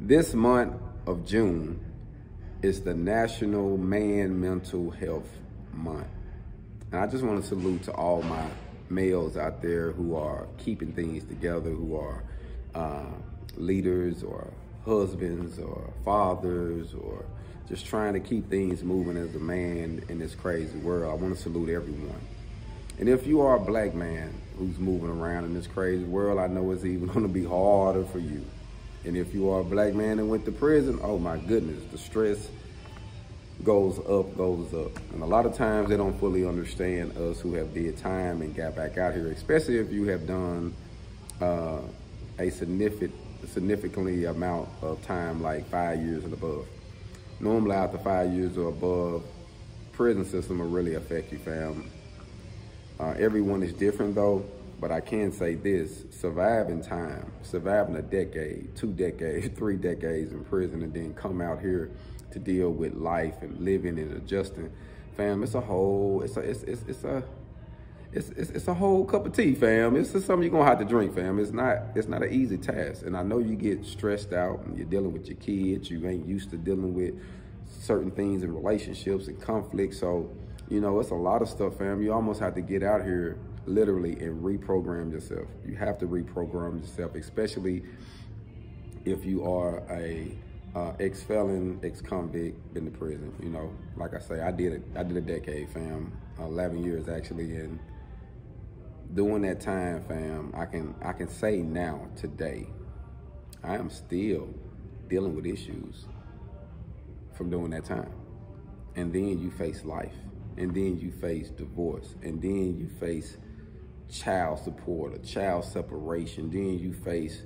This month of June is the National Man Mental Health Month. And I just want to salute to all my males out there who are keeping things together, who are leaders or husbands or fathers or just trying to keep things moving as a man in this crazy world. I want to salute everyone. And if you are a black man who's moving around in this crazy world, I know it's even going to be harder for you. And if you are a black man that went to prison, oh my goodness, the stress goes up, goes up. And a lot of times they don't fully understand us who have did time and got back out here, especially if you have done a significantly amount of time, like 5 years and above. Normally after 5 years or above, prison system will really affect you, fam. Everyone is different though, but I can say this: surviving time, surviving a decade, 2 decades, 3 decades in prison, and then come out here to deal with life and living and adjusting, fam. It's a whole, it's a whole cup of tea, fam. It's just something you're gonna have to drink, fam. It's not an easy task, and I know you get stressed out and you're dealing with your kids. You ain't used to dealing with certain things in relationships and conflicts, so you know it's a lot of stuff, fam. You almost have to get out here literally and reprogram yourself. You have to reprogram yourself, especially if you are a ex-felon, ex-convict, been to prison. You know, like I say, I did a decade, fam, 11 years actually, and during that time, fam, I can say now, today, I am still dealing with issues from during that time. And then you face life, and then you face divorce, and then you face child support or child separation, then you face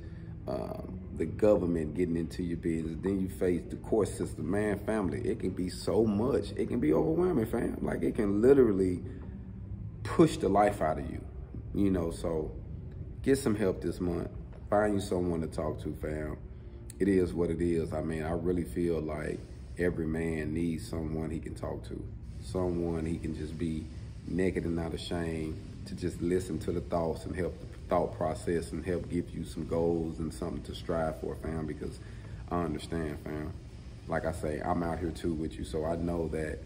the government getting into your business, then you face the court system. Man, family, it can be so much. It can be overwhelming, fam. Like, it can literally push the life out of you, you know. So get some help this month. Find you someone to talk to, fam. It is what it is. I mean, I really feel like every man needs someone he can talk to, someone he can just be naked and not ashamed, to just listen to the thoughts and help the thought process and help give you some goals and something to strive for, fam, because I understand, fam. Like I say, I'm out here too with you, so I know that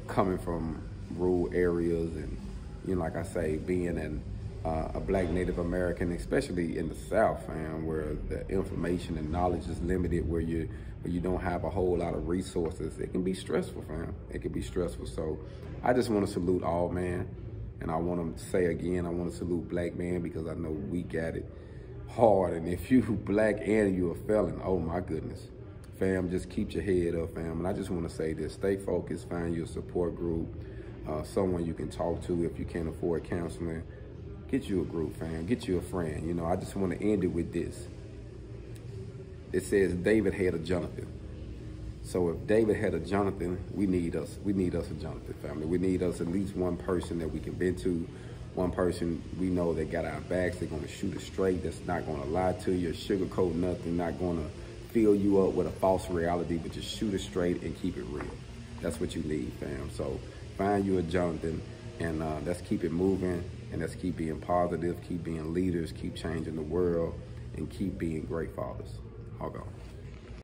coming from rural areas and, you know, like I say, being a black Native American, especially in the South, fam, where the information and knowledge is limited, where you don't have a whole lot of resources, it can be stressful, fam. It can be stressful. So I just want to salute all man. And I want to say again, I want to salute black man, because I know we got it hard. And if you black and you a felon, oh my goodness, fam, just keep your head up, fam. And I just want to say this: stay focused, find your support group, someone you can talk to. If you can't afford counseling, get you a group, fam. Get you a friend. You know, I just want to end it with this. It says David had a Jonathan. So if David had a Jonathan, we need us a Jonathan, family. We need us at least one person that we can vent to, one person we know that got our backs, they're gonna shoot us straight, that's not gonna lie to you, sugarcoat nothing, not gonna fill you up with a false reality, but just shoot it straight and keep it real. That's what you need, fam. So find you a Jonathan, and let's keep it moving, and let's keep being positive, keep being leaders, keep changing the world, and keep being great fathers. I'll go.